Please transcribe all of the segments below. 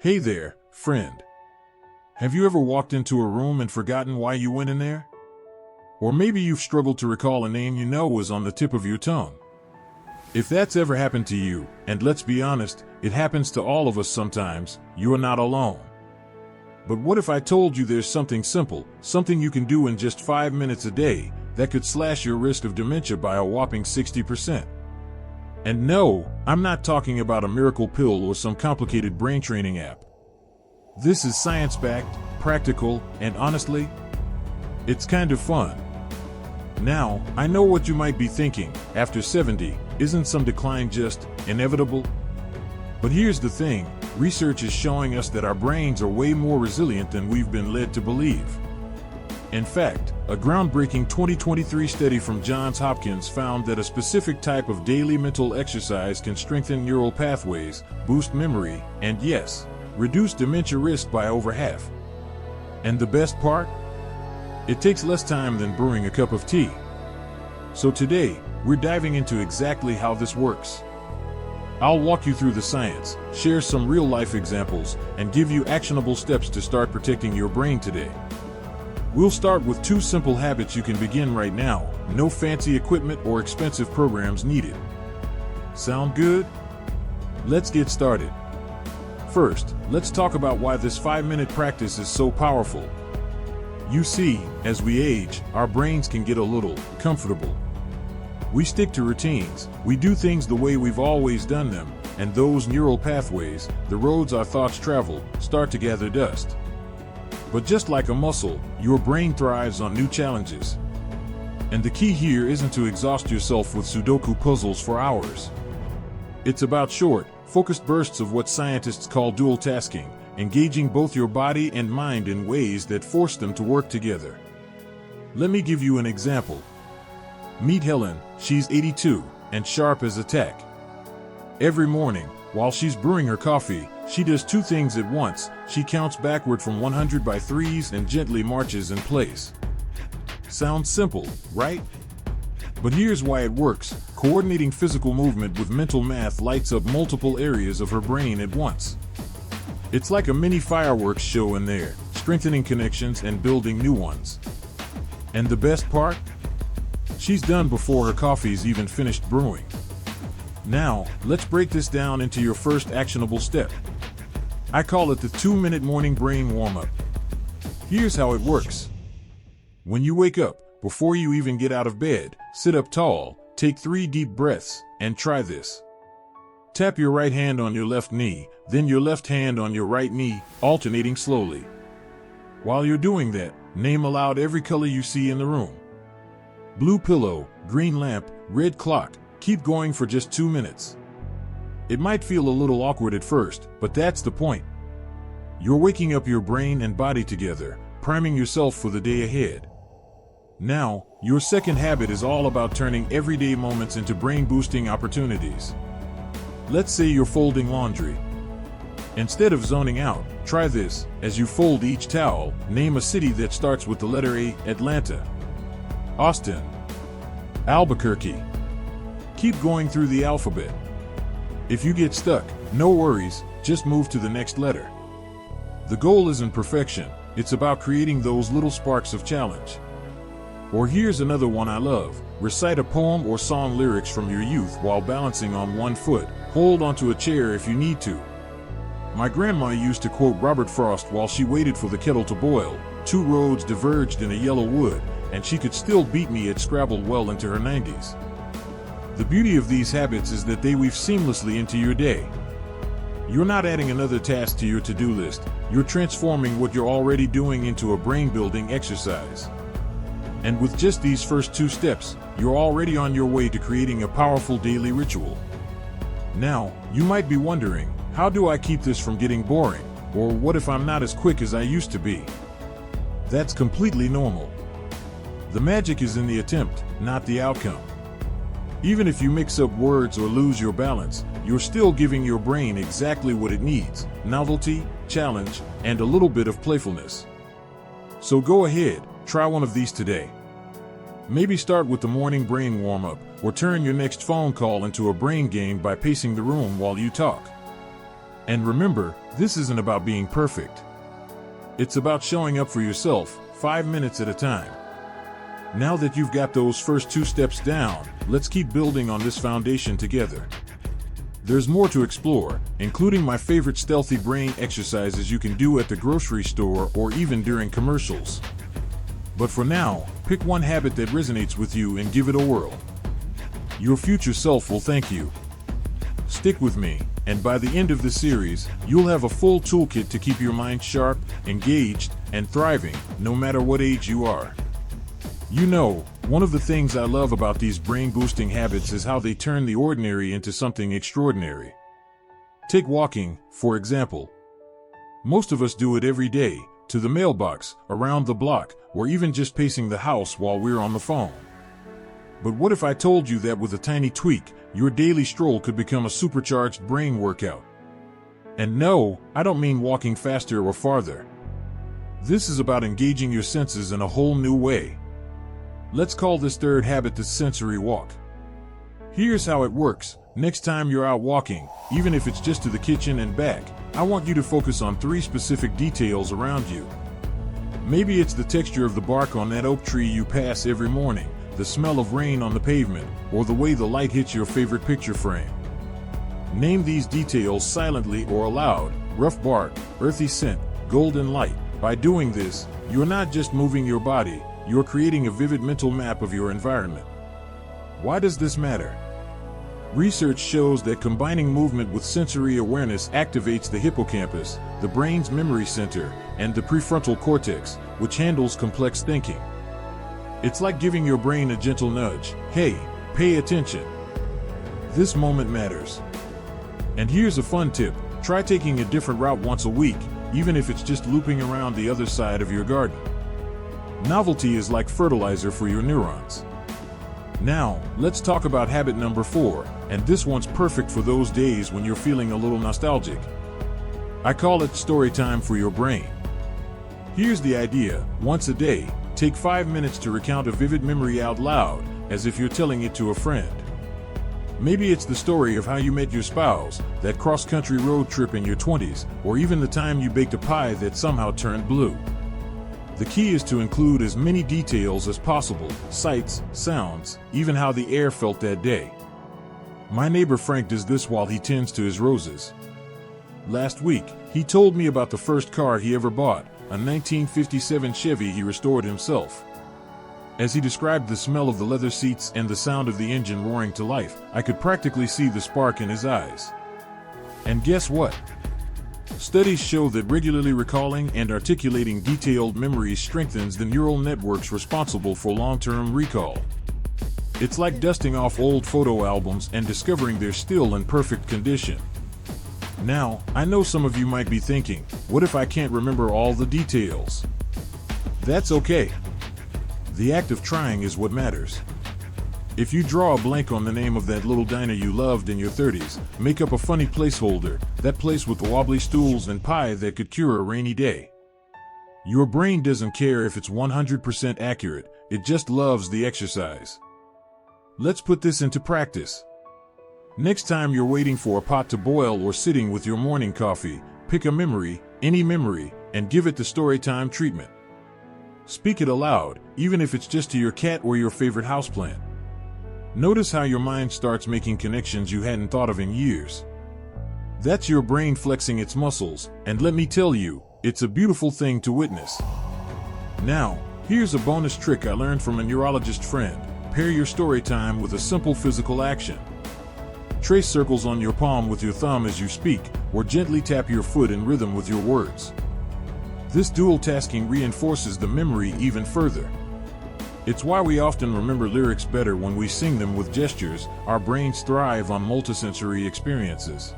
Hey there, friend. Have you ever walked into a room and forgotten why you went in there? Or maybe you've struggled to recall a name you know was on the tip of your tongue. If that's ever happened to you, and let's be honest, it happens to all of us sometimes, you are not alone. But what if I told you there's something simple, something you can do in just 5 minutes a day, that could slash your risk of dementia by a whopping 60%? And no, I'm not talking about a miracle pill or some complicated brain training app. This is science-backed, practical, and honestly, it's kind of fun. Now, I know what you might be thinking. After 70, isn't some decline just inevitable? But here's the thing, research is showing us that our brains are way more resilient than we've been led to believe. In fact, a groundbreaking 2023 study from Johns Hopkins found that a specific type of daily mental exercise can strengthen neural pathways, boost memory, and yes, reduce dementia risk by over half. And the best part? It takes less time than brewing a cup of tea. So today, we're diving into exactly how this works. I'll walk you through the science, share some real-life examples, and give you actionable steps to start protecting your brain today. We'll start with 2 simple habits you can begin right now, no fancy equipment or expensive programs needed. Sound good? Let's get started. First, let's talk about why this 5-minute practice is so powerful. You see, as we age, our brains can get a little comfortable. We stick to routines, we do things the way we've always done them, and those neural pathways, the roads our thoughts travel, start to gather dust. But just like a muscle, your brain thrives on new challenges. And the key here isn't to exhaust yourself with Sudoku puzzles for hours. It's about short, focused bursts of what scientists call dual tasking, engaging both your body and mind in ways that force them to work together. Let me give you an example. Meet Helen, she's 82, and sharp as a tack. Every morning, while she's brewing her coffee, she does 2 things at once. She counts backward from 100 by 3s and gently marches in place. Sounds simple, right? But here's why it works. Coordinating physical movement with mental math lights up multiple areas of her brain at once. It's like a mini fireworks show in there, strengthening connections and building new ones. And the best part? She's done before her coffee's even finished brewing. Now, let's break this down into your first actionable step. I call it the 2-minute morning brain warm-up. Here's how it works. When you wake up, before you even get out of bed, sit up tall, take 3 deep breaths, and try this. Tap your right hand on your left knee, then your left hand on your right knee, alternating slowly. While you're doing that, name aloud every color you see in the room. Blue pillow, green lamp, red clock. Keep going for just 2 minutes. It might feel a little awkward at first, but that's the point. You're waking up your brain and body together, priming yourself for the day ahead. Now, your second habit is all about turning everyday moments into brain-boosting opportunities. Let's say you're folding laundry. Instead of zoning out, try this. As you fold each towel, name a city that starts with the letter A: Atlanta, Austin, Albuquerque. Keep going through the alphabet. If you get stuck, no worries, just move to the next letter. The goal isn't perfection, it's about creating those little sparks of challenge. Or here's another one I love. Recite a poem or song lyrics from your youth while balancing on one foot. Hold onto a chair if you need to. My grandma used to quote Robert Frost while she waited for the kettle to boil. 2 roads diverged in a yellow wood, and she could still beat me at Scrabble well into her 90s. The beauty of these habits is that they weave seamlessly into your day. You're not adding another task to your to-do list, you're transforming what you're already doing into a brain-building exercise. And with just these first 2 steps, you're already on your way to creating a powerful daily ritual. Now, you might be wondering, how do I keep this from getting boring? Or what if I'm not as quick as I used to be? That's completely normal. The magic is in the attempt, not the outcome. Even if you mix up words or lose your balance, you're still giving your brain exactly what it needs: novelty, challenge, and a little bit of playfulness. So go ahead, try one of these today. Maybe start with the morning brain warm-up, or turn your next phone call into a brain game by pacing the room while you talk. And remember, this isn't about being perfect. It's about showing up for yourself, 5 minutes at a time. Now that you've got those first 2 steps down, let's keep building on this foundation together. There's more to explore, including my favorite stealthy brain exercises you can do at the grocery store or even during commercials. But for now, pick one habit that resonates with you and give it a whirl. Your future self will thank you. Stick with me, and by the end of the series, you'll have a full toolkit to keep your mind sharp, engaged, and thriving, no matter what age you are. You know, one of the things I love about these brain-boosting habits is how they turn the ordinary into something extraordinary. Take walking, for example. Most of us do it every day, to the mailbox, around the block, or even just pacing the house while we're on the phone. But what if I told you that with a tiny tweak, your daily stroll could become a supercharged brain workout? And no, I don't mean walking faster or farther. This is about engaging your senses in a whole new way. Let's call this third habit the sensory walk. Here's how it works. Next time you're out walking, even if it's just to the kitchen and back, I want you to focus on 3 specific details around you. Maybe it's the texture of the bark on that oak tree you pass every morning, the smell of rain on the pavement, or the way the light hits your favorite picture frame. Name these details silently or aloud: rough bark, earthy scent, golden light. By doing this, you're not just moving your body, you're creating a vivid mental map of your environment. Why does this matter? Research shows that combining movement with sensory awareness activates the hippocampus, the brain's memory center, and the prefrontal cortex, which handles complex thinking. It's like giving your brain a gentle nudge. Hey, pay attention. This moment matters. And here's a fun tip. Try taking a different route once a week, even if it's just looping around the other side of your garden. Novelty is like fertilizer for your neurons. Now, let's talk about habit number 4, and this one's perfect for those days when you're feeling a little nostalgic. I call it story time for your brain. Here's the idea. Once a day, take 5 minutes to recount a vivid memory out loud, as if you're telling it to a friend. Maybe it's the story of how you met your spouse, that cross-country road trip in your 20s, or even the time you baked a pie that somehow turned blue. The key is to include as many details as possible: sights, sounds, even how the air felt that day. My neighbor Frank does this while he tends to his roses. Last week, he told me about the first car he ever bought, a 1957 Chevy he restored himself. As he described the smell of the leather seats and the sound of the engine roaring to life, I could practically see the spark in his eyes. And guess what? Studies show that regularly recalling and articulating detailed memories strengthens the neural networks responsible for long-term recall. It's like dusting off old photo albums and discovering they're still in perfect condition. Now, I know some of you might be thinking, what if I can't remember all the details? That's okay. The act of trying is what matters. If you draw a blank on the name of that little diner you loved in your 30s, make up a funny placeholder, that place with the wobbly stools and pie that could cure a rainy day. Your brain doesn't care if it's 100% accurate, it just loves the exercise. Let's put this into practice. Next time you're waiting for a pot to boil or sitting with your morning coffee, pick a memory, any memory, and give it the storytime treatment. Speak it aloud, even if it's just to your cat or your favorite houseplant. Notice how your mind starts making connections you hadn't thought of in years. That's your brain flexing its muscles, and let me tell you, it's a beautiful thing to witness. Now, here's a bonus trick I learned from a neurologist friend. Pair your story time with a simple physical action. Trace circles on your palm with your thumb as you speak, or gently tap your foot in rhythm with your words. This dual tasking reinforces the memory even further. It's why we often remember lyrics better when we sing them with gestures. Our brains thrive on multisensory experiences.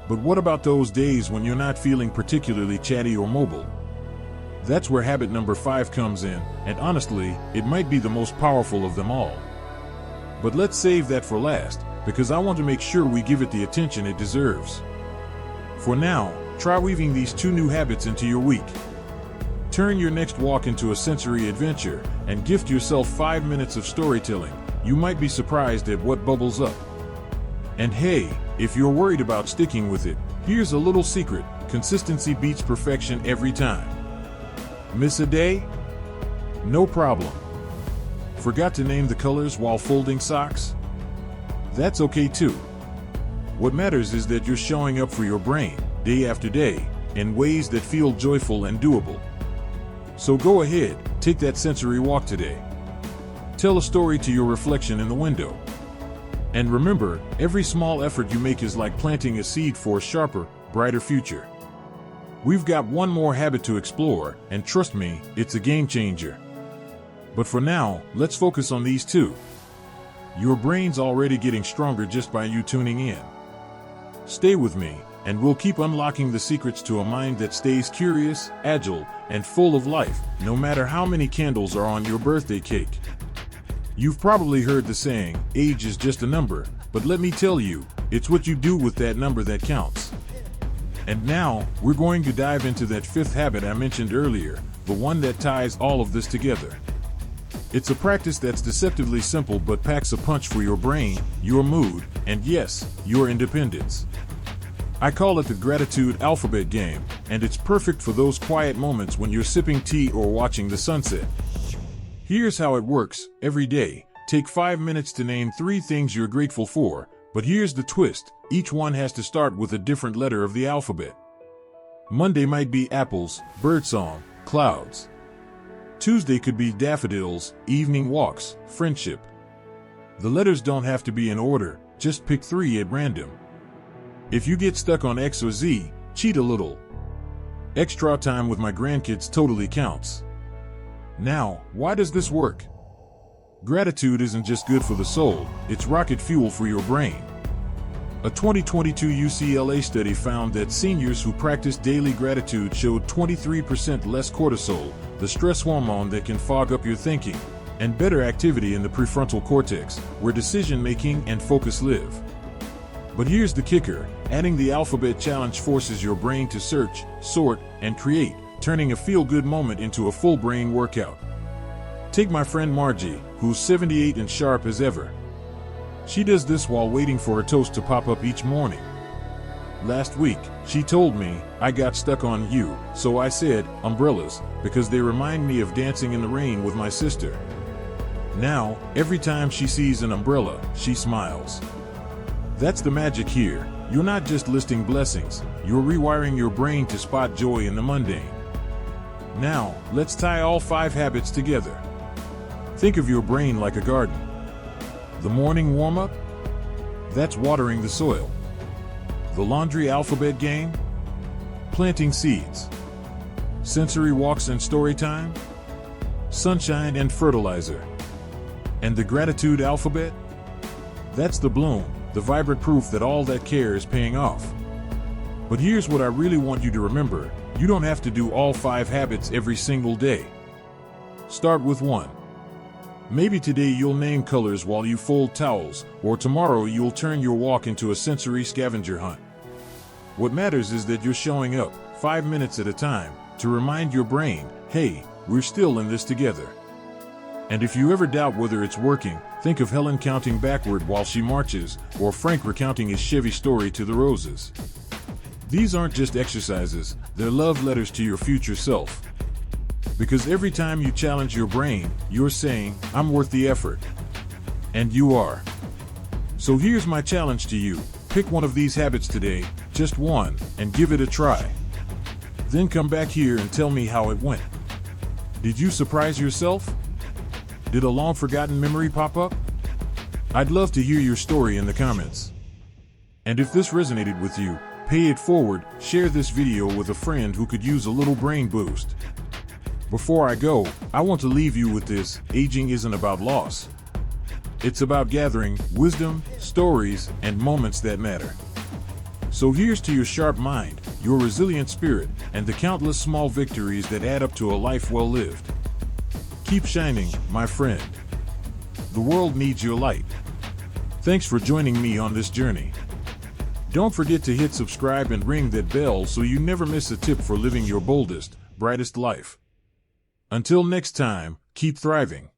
But what about those days when you're not feeling particularly chatty or mobile? That's where habit number 5 comes in, and honestly, it might be the most powerful of them all. But let's save that for last, because I want to make sure we give it the attention it deserves. For now, try weaving these 2 new habits into your week. Turn your next walk into a sensory adventure, and gift yourself 5 minutes of storytelling. You might be surprised at what bubbles up. And hey, if you're worried about sticking with it, Here's a little secret: consistency beats perfection every time. Miss a day? No problem. Forgot to name the colors while folding socks? That's okay too. What matters is that you're showing up for your brain, day after day, in ways that feel joyful and doable. So go ahead, take that sensory walk today. Tell a story to your reflection in the window. And remember, every small effort you make is like planting a seed for a sharper, brighter future. We've got one more habit to explore, and trust me, it's a game changer. But for now, let's focus on these two. Your brain's already getting stronger just by you tuning in. Stay with me, and we'll keep unlocking the secrets to a mind that stays curious, agile, and full of life, no matter how many candles are on your birthday cake. You've probably heard the saying, age is just a number, but let me tell you, it's what you do with that number that counts. And now, we're going to dive into that fifth habit I mentioned earlier, the one that ties all of this together. It's a practice that's deceptively simple but packs a punch for your brain, your mood, and yes, your independence. I call it the gratitude alphabet game, and it's perfect for those quiet moments when you're sipping tea or watching the sunset. Here's how it works. Every day, take 5 minutes to name 3 things you're grateful for, but here's the twist: each one has to start with a different letter of the alphabet. Monday might be apples, birdsong, clouds. Tuesday could be daffodils, evening walks, friendship. The letters don't have to be in order, just pick 3 at random. If you get stuck on X or Z, cheat a little. Extra time with my grandkids totally counts. Now, why does this work? Gratitude isn't just good for the soul, it's rocket fuel for your brain. A 2022 UCLA study found that seniors who practiced daily gratitude showed 23% less cortisol, the stress hormone that can fog up your thinking, and better activity in the prefrontal cortex, where decision-making and focus live. But here's the kicker: adding the alphabet challenge forces your brain to search, sort, and create, turning a feel-good moment into a full brain workout. Take my friend Margie, who's 78 and sharp as ever. She does this while waiting for her toast to pop up each morning. Last week, she told me, "I got stuck on you," so I said, "umbrellas," because they remind me of dancing in the rain with my sister. Now, every time she sees an umbrella, she smiles. That's the magic here. You're not just listing blessings, you're rewiring your brain to spot joy in the mundane. Now, let's tie all 5 habits together. Think of your brain like a garden. The morning warm-up? That's watering the soil. The laundry alphabet game? Planting seeds. Sensory walks and story time? Sunshine and fertilizer. And the gratitude alphabet? That's the bloom, the vibrant proof that all that care is paying off. But here's what I really want you to remember: you don't have to do all 5 habits every single day. Start with 1. Maybe today you'll name colors while you fold towels, or tomorrow you'll turn your walk into a sensory scavenger hunt. What matters is that you're showing up, 5 minutes at a time, to remind your brain, hey, we're still in this together. And if you ever doubt whether it's working, think of Helen counting backward while she marches, or Frank recounting his Chevy story to the roses. These aren't just exercises, they're love letters to your future self. Because every time you challenge your brain, you're saying, I'm worth the effort. And you are. So here's my challenge to you: pick one of these habits today, just one, and give it a try. Then come back here and tell me how it went. Did you surprise yourself? Did a long-forgotten memory pop up? I'd love to hear your story in the comments. And if this resonated with you, pay it forward, share this video with a friend who could use a little brain boost. Before I go, I want to leave you with this: aging isn't about loss. It's about gathering wisdom, stories, and moments that matter. So here's to your sharp mind, your resilient spirit, and the countless small victories that add up to a life well lived. Keep shining, my friend. The world needs your light. Thanks for joining me on this journey. Don't forget to hit subscribe and ring that bell so you never miss a tip for living your boldest, brightest life. Until next time, keep thriving.